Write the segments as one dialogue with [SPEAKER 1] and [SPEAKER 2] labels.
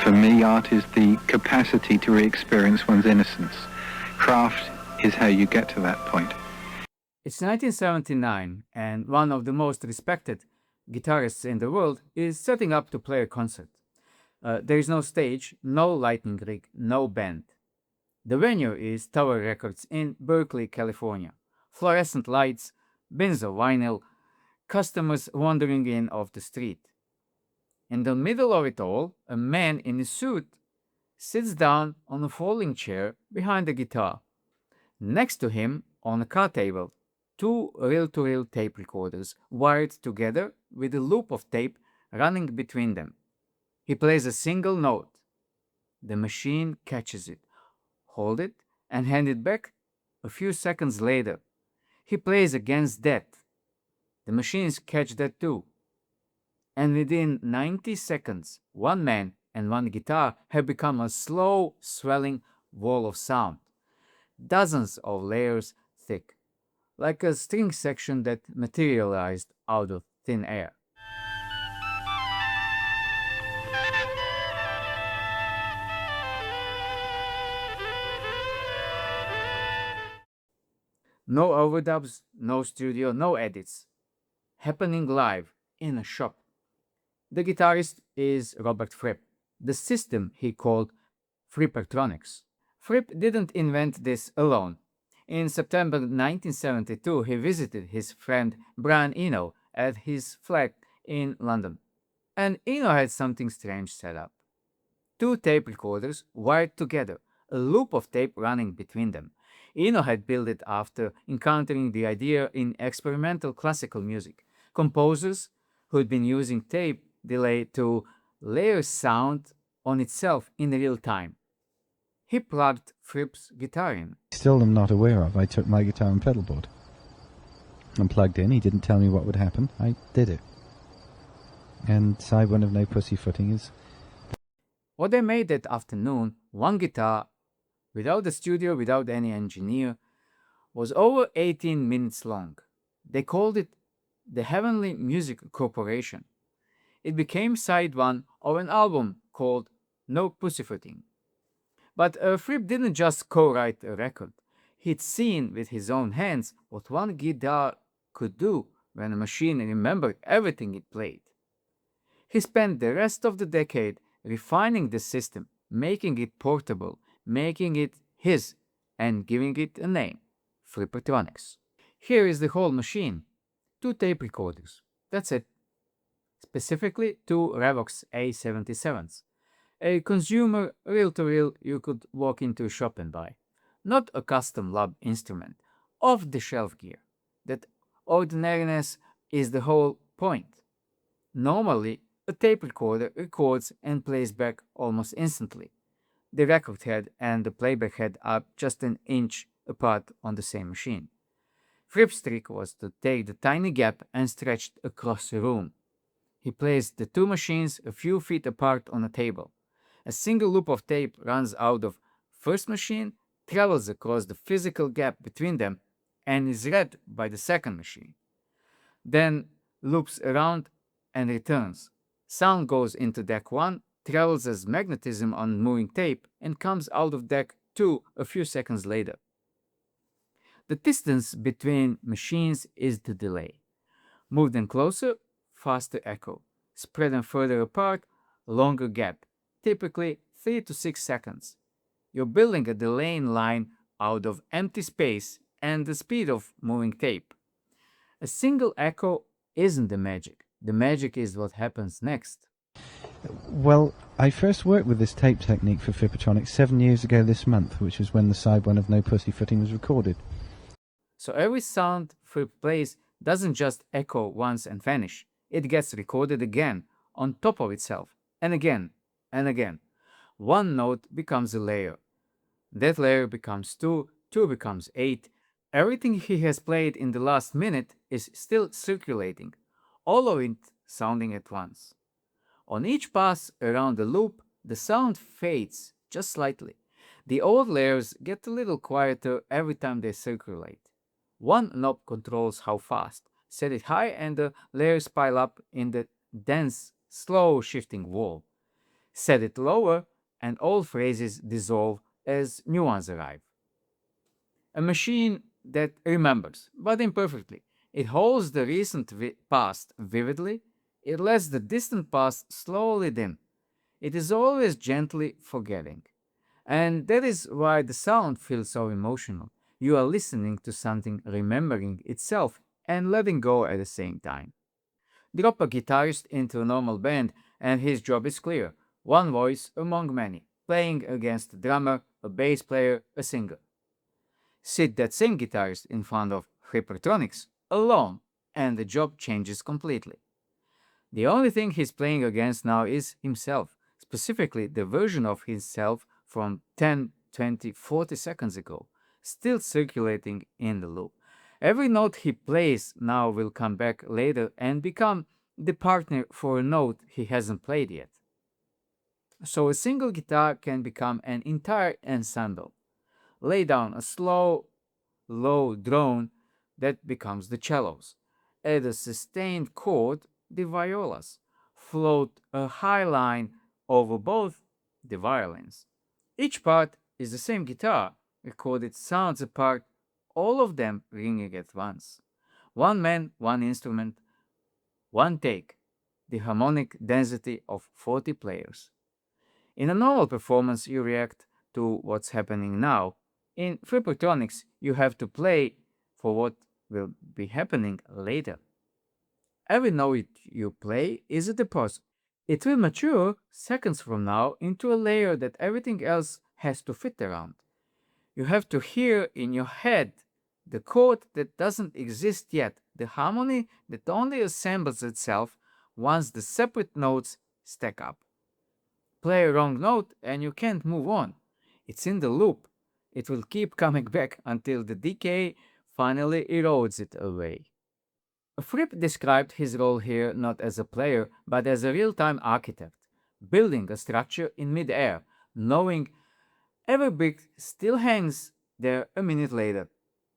[SPEAKER 1] For me, art is the capacity to re-experience one's innocence. Craft is how you get to that point.
[SPEAKER 2] It's 1979, and one of the most respected guitarists in the world is setting up to play a concert. There is no stage, no lighting rig, no band. The venue is Tower Records in Berkeley, California. Fluorescent lights, bins of vinyl, customers wandering in off the street. In the middle of it all, a man in a suit sits down on a folding chair behind the guitar. Next to him, on a card table, two reel-to-reel tape recorders wired together with a loop of tape running between them. He plays a single note. The machine catches it, hold it, and hand it back a few seconds later. He plays against that. The machines catch that too. And within 90 seconds, one man and one guitar have become a slow, swelling wall of sound, dozens of layers thick, like a string section that materialized out of thin air. No overdubs, no studio, no edits. Happening live in a shop. The guitarist is Robert Fripp. The system he called Frippertronics. Fripp didn't invent this alone. In September 1972, he visited his friend Brian Eno at his flat in London. And Eno had something strange set up. Two tape recorders wired together, a loop of tape running between them. Eno had built it after encountering the idea in experimental classical music. Composers who had been using tape delay to layer sound on itself in real time. He plugged Fripp's guitar in.
[SPEAKER 3] Still am not aware of. I took my guitar and pedal board and plugged in. He didn't tell me what would happen. I did it. And side one of No Pussyfooting is...
[SPEAKER 2] What they made that afternoon, one guitar, without a studio, without any engineer, was over 18 minutes long. They called it the Heavenly Music Corporation. It became side one of an album called No Pussyfooting. But Fripp didn't just co-write a record. He'd seen with his own hands what one guitar could do when a machine remembered everything it played. He spent the rest of the decade refining the system, making it portable, making it his, and giving it a name, Frippertronics. Here is the whole machine. Two tape recorders. That's it. Specifically, two Revox A77s. A consumer reel-to-reel you could walk into a shop and buy. Not a custom lab instrument. Off-the-shelf gear. That ordinariness is the whole point. Normally, a tape recorder records and plays back almost instantly. The record head and the playback head are just an inch apart on the same machine. Fripp's trick was to take the tiny gap and stretch it across the room. He placed the two machines a few feet apart on a table. A single loop of tape runs out of first machine, travels across the physical gap between them, and is read by the second machine. Then loops around and returns. Sound goes into deck 1, travels as magnetism on moving tape, and comes out of deck 2 a few seconds later. The distance between machines is the delay. Move them closer, faster echo. Spread them further apart, longer gap, typically 3 to 6 seconds. You're building a delaying line out of empty space and the speed of moving tape. A single echo isn't the magic. The magic is what happens next.
[SPEAKER 3] Well, I first worked with this tape technique for Frippertronics 7 years ago this month, which was when the side one of No Pussyfooting was recorded.
[SPEAKER 2] So every sound Fripp plays doesn't just echo once and vanish. It gets recorded again, on top of itself, and again, and again. One note becomes a layer. That layer becomes 2, 2 becomes 8. Everything he has played in the last minute is still circulating, all of it sounding at once. On each pass around the loop, the sound fades just slightly. The old layers get a little quieter every time they circulate. One knob controls how fast. Set it high and the layers pile up in the dense, slow shifting wall. Set it lower, and old phrases dissolve as new ones arrive. A machine that remembers, but imperfectly. It holds the recent past vividly. It lets the distant past slowly dim. It is always gently forgetting. And that is why the sound feels so emotional. You are listening to something remembering itself and letting go at the same time. Drop a guitarist into a normal band, and his job is clear: one voice among many, playing against a drummer, a bass player, a singer. Sit that same guitarist in front of Hypertronics, alone, and the job changes completely. The only thing he's playing against now is himself, specifically the version of himself from 10, 20, 40 seconds ago, still circulating in the loop. Every note he plays now will come back later and become the partner for a note he hasn't played yet. So a single guitar can become an entire ensemble. Lay down a slow, low drone that becomes the cellos. Add a sustained chord, the violas. Float a high line over both the violins. Each part is the same guitar, recorded sounds apart, all of them ringing at once. One man, one instrument, one take, the harmonic density of 40 players. In a normal performance, you react to what's happening now. In Freepertronics, you have to play for what will be happening later. Every note you play is a deposit. It will mature seconds from now into a layer that everything else has to fit around. You have to hear in your head the chord that doesn't exist yet, the harmony that only assembles itself once the separate notes stack up. Play a wrong note and you can't move on. It's in the loop. It will keep coming back until the decay finally erodes it away. Fripp described his role here not as a player, but as a real-time architect, building a structure in mid-air, knowing every brick still hangs there a minute later.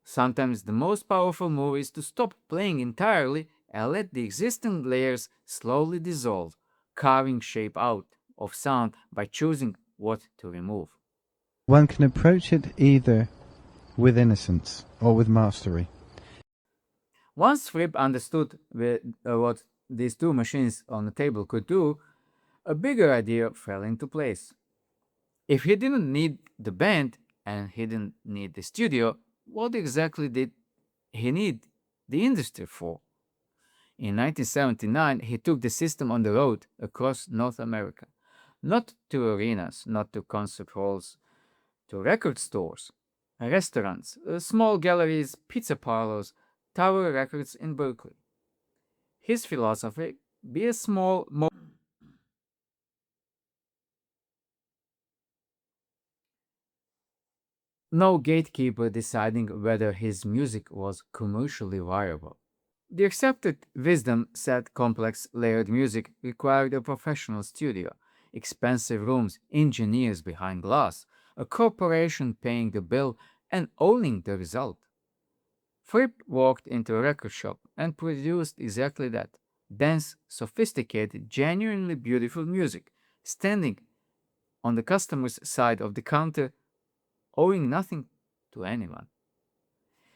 [SPEAKER 2] Sometimes the most powerful move is to stop playing entirely and let the existing layers slowly dissolve, carving shape out of sound by choosing what to remove.
[SPEAKER 3] One can approach it either with innocence or with mastery.
[SPEAKER 2] Once Fripp understood what these two machines on the table could do, a bigger idea fell into place. If he didn't need the band and he didn't need the studio, what exactly did he need the industry for? In 1979, he took the system on the road across North America. Not to arenas, not to concert halls, to record stores, restaurants, small galleries, pizza parlors, Tower Records in Berkeley. His philosophy: be a small, no gatekeeper deciding whether his music was commercially viable. The accepted wisdom said complex, layered music required a professional studio, expensive rooms, engineers behind glass, a corporation paying the bill and owning the result. Fripp walked into a record shop and produced exactly that: dense, sophisticated, genuinely beautiful music, standing on the customer's side of the counter, owing nothing to anyone.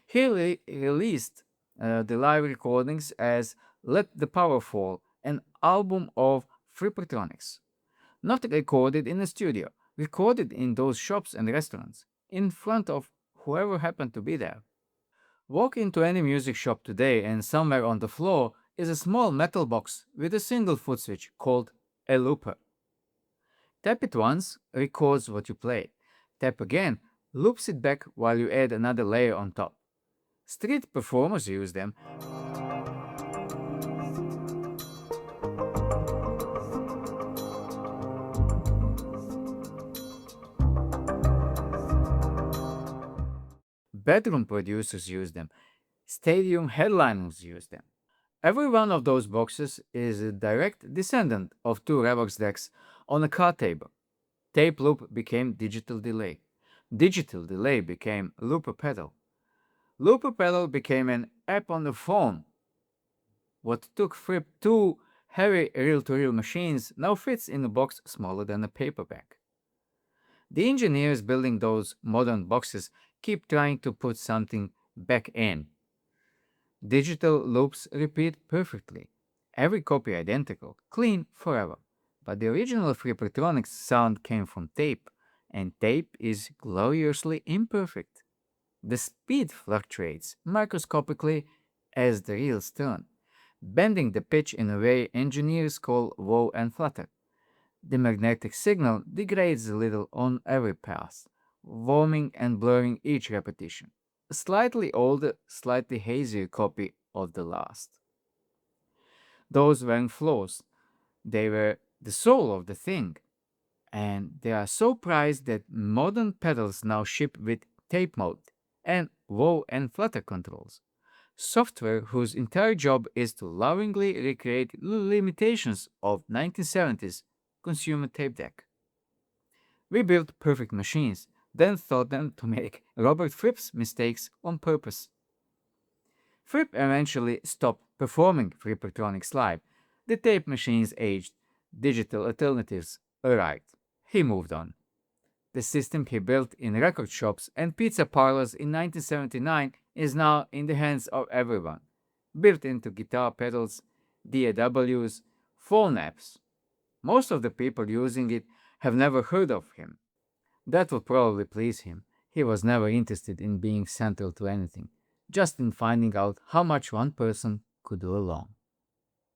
[SPEAKER 2] He released the live recordings as Let the Power Fall, an album of Freepertronics. Not recorded in a studio, recorded in those shops and restaurants, in front of whoever happened to be there. Walk into any music shop today and somewhere on the floor is a small metal box with a single foot switch called a looper. Tap it once, records what you play. Tap again, loops it back while you add another layer on top. Street performers use them. Bedroom producers use them. Stadium headliners use them. Every one of those boxes is a direct descendant of two Revox decks on a card table. Tape loop became digital delay. Digital delay became looper pedal. Looper pedal became an app on the phone. What took Fripp 2 heavy reel-to-reel machines now fits in a box smaller than a paperback. The engineers building those modern boxes keep trying to put something back in. Digital loops repeat perfectly, every copy identical, clean forever. But the original Freepertronics sound came from tape, and tape is gloriously imperfect. The speed fluctuates microscopically as the reels turn, bending the pitch in a way engineers call wow and flutter. The magnetic signal degrades a little on every pass, warming and blurring each repetition. A slightly older, slightly hazier copy of the last. Those weren't flaws, they were the soul of the thing, and they are so prized that modern pedals now ship with tape mode and wow and flutter controls. Software whose entire job is to lovingly recreate the limitations of 1970s consumer tape deck. We built perfect machines, then taught them to make Robert Fripp's mistakes on purpose. Fripp eventually stopped performing Freepertronics live. The tape machines aged, digital alternatives arrived. He moved on. The system he built in record shops and pizza parlors in 1979 is now in the hands of everyone, built into guitar pedals, DAWs, phone apps. Most of the people using it have never heard of him. That will probably please him. He was never interested in being central to anything, just in finding out how much one person could do alone.